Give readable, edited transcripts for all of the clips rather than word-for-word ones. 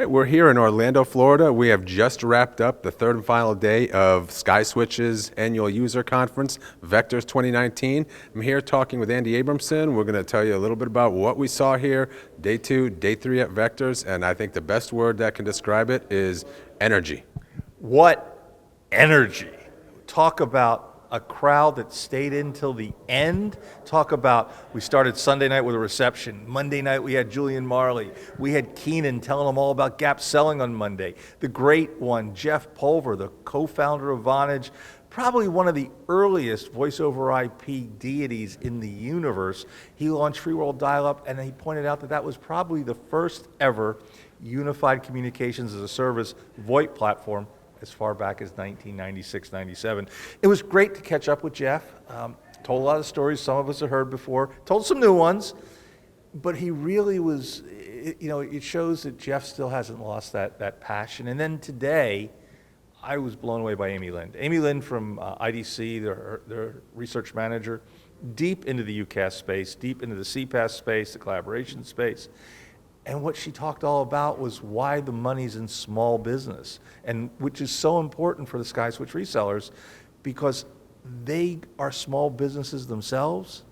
Right, we're here in Orlando, Florida. We have just wrapped up the third and final day of SkySwitch's annual user conference, Vectors 2019. I'm here talking with Andy Abramson. We're going to tell you a little bit about what we saw here, day 2, day 3 at Vectors, and I think the best word that can describe it is energy. What energy. Talk about a crowd that stayed in till the end. Talk about, we started Sunday night with a reception. Monday night we had Julian Marley. We had Keenan telling them all about gap selling on Monday. The great one, Jeff Pulver, the co-founder of Vonage, probably one of the earliest voice over IP deities in the universe. He launched Free World Dial-Up, and he pointed out that that was probably the first ever unified communications as a service VoIP platform as far back as 1996, 97. It was great to catch up with Jeff. Told a lot of stories some of us have heard before, told some new ones, but he really was, it shows that Jeff still hasn't lost that passion. And then today, I was blown away by Amy Lind. Amy Lind from IDC, their research manager, deep into the UCaaS space, deep into the CPaaS space, the collaboration space. And what she talked all about was why the money's in small business, and which is so important for the SkySwitch resellers, because they are small businesses themselves,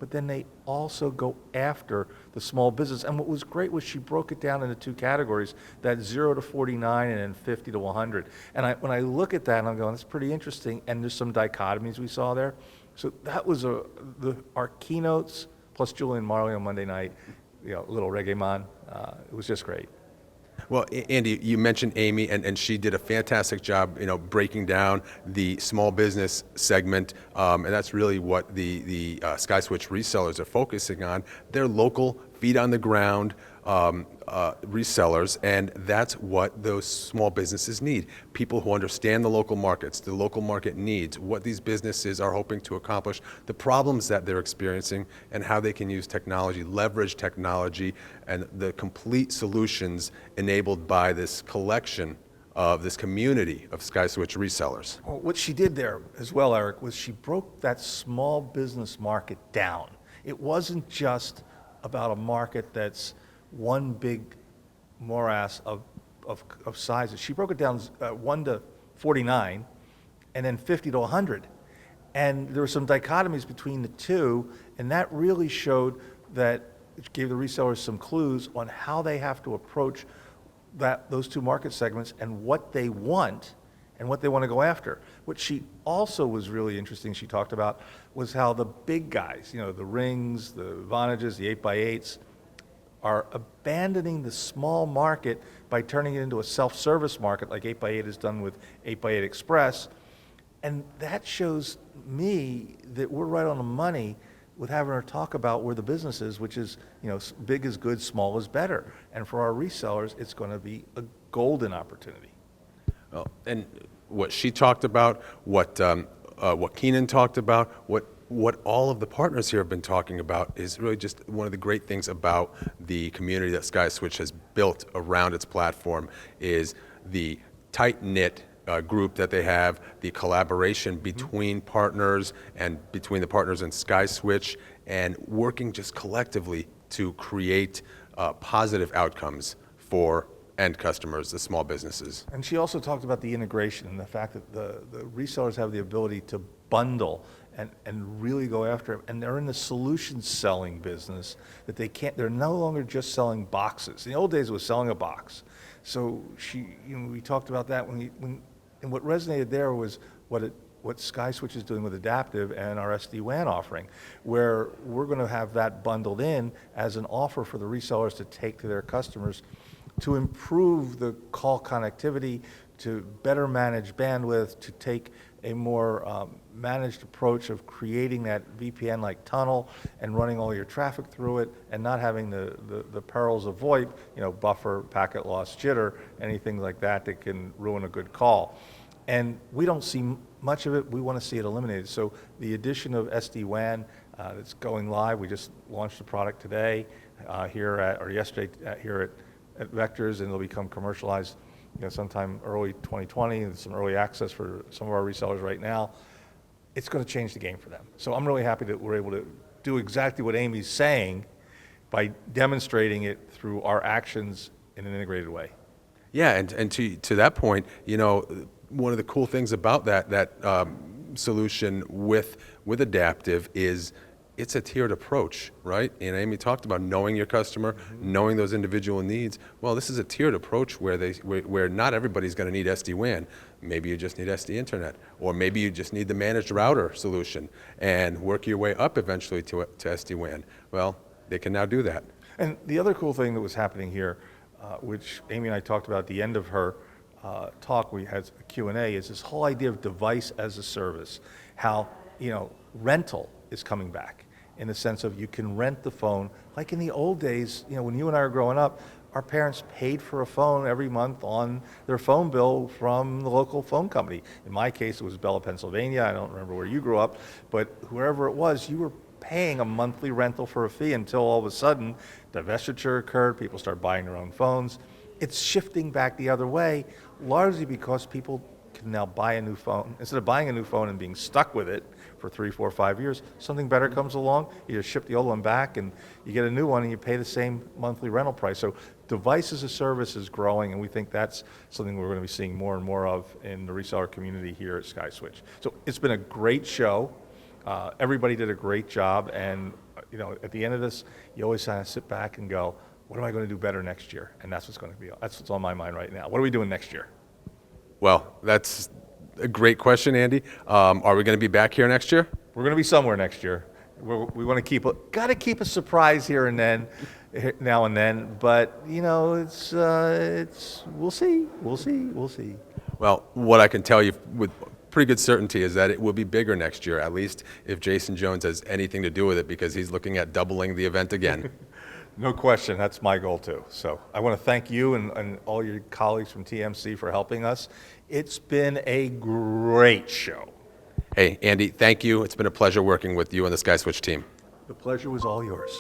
but then they also go after the small business. And what was great was she broke it down into two categories, that 0 to 49 and then 50 to 100. And when I look at that, I'm going, that's pretty interesting, and there's some dichotomies we saw there. So that was our keynotes, plus Julian Marley on Monday night, a little reggae man. It was just great. Well, Andy, you mentioned Amy, and she did a fantastic job, breaking down the small business segment, and that's really what the SkySwitch resellers are focusing on. They're local, feet on the ground resellers, and that's what those small businesses need. People who understand the local markets, the local market needs, what these businesses are hoping to accomplish, the problems that they're experiencing, and how they can use technology, leverage technology, and the complete solutions enabled by this collection of this community of SkySwitch resellers. Well, what she did there as well, Eric, was she broke that small business market down. It wasn't just about a market that's one big morass of sizes. She broke it down 1 to 49 and then 50 to 100. And there were some dichotomies between the two, and that really showed that it gave the resellers some clues on how they have to approach those two market segments and what they want and what they want to go after. What she also was really interesting, she talked about, was how the big guys, the Rings, the Vonages, the 8x8s, are abandoning the small market by turning it into a self-service market like 8x8 has done with 8x8 Express. And that shows me that we're right on the money with having her talk about where the business is, which is, big is good, small is better. And for our resellers, it's going to be a golden opportunity. Well, and what she talked about, what Keenan talked about, what all of the partners here have been talking about is really just one of the great things about the community that SkySwitch has built around its platform is the tight-knit group that they have, the collaboration between partners and between the partners and SkySwitch, and working just collectively to create positive outcomes for end customers, the small businesses. And she also talked about the integration and the fact that the resellers have the ability to bundle and really go after it. And they're in the solution selling business that they're no longer just selling boxes. In the old days it was selling a box. So we talked about that and what resonated there was what SkySwitch is doing with Adaptive and our SD-WAN offering, where we're going to have that bundled in as an offer for the resellers to take to their customers to improve the call connectivity, to better manage bandwidth, to take a more managed approach of creating that VPN-like tunnel and running all your traffic through it and not having the perils of VoIP, buffer, packet loss, jitter, anything like that that can ruin a good call. And we don't see much of it. We want to see it eliminated. So the addition of SD-WAN that's going live, we just launched the product today yesterday here at Vectors, and it'll become commercialized sometime early 2020, and some early access for some of our resellers right now. It's going to change the game for them. So I'm really happy that we're able to do exactly what Amy's saying by demonstrating it through our actions in an integrated way. Yeah, and to that point, one of the cool things about that solution with Adaptive is it's a tiered approach, right? And Amy talked about knowing your customer, knowing those individual needs. Well, this is a tiered approach where not everybody's going to need SD-WAN. Maybe you just need SD Internet, or maybe you just need the managed router solution, and work your way up eventually to SD-WAN. Well, they can now do that. And the other cool thing that was happening here, which Amy and I talked about at the end of her talk, we had a Q&A, is this whole idea of device as a service. How, rental is coming back in the sense of you can rent the phone. Like in the old days, when you and I were growing up, our parents paid for a phone every month on their phone bill from the local phone company. In my case, it was Bella, Pennsylvania. I don't remember where you grew up, but whoever it was, you were paying a monthly rental for a fee until all of a sudden divestiture occurred, people start buying their own phones. It's shifting back the other way, largely because people can now buy a new phone. Instead of buying a new phone and being stuck with it for 3, 4, 5 years, something better comes along, you just ship the old one back and you get a new one and you pay the same monthly rental price. So device as a service is growing, and we think that's something we're going to be seeing more and more of in the reseller community here at SkySwitch. So it's been a great show. Everybody did a great job, and at the end of this, you always kind of sit back and go, what am I going to do better next year? And that's what's on my mind right now. What are we doing next year? Well, that's a great question, Andy. Are we going to be back here next year? We're going to be somewhere next year. We want to got to keep a surprise here and then, now and then. But it's we'll see. Well, what I can tell you with pretty good certainty is that it will be bigger next year, at least if Jason Jones has anything to do with it, because he's looking at doubling the event again. No question, that's my goal too. So I want to thank you and all your colleagues from TMC for helping us. It's been a great show. Hey, Andy, thank you. It's been a pleasure working with you and the SkySwitch team. The pleasure was all yours.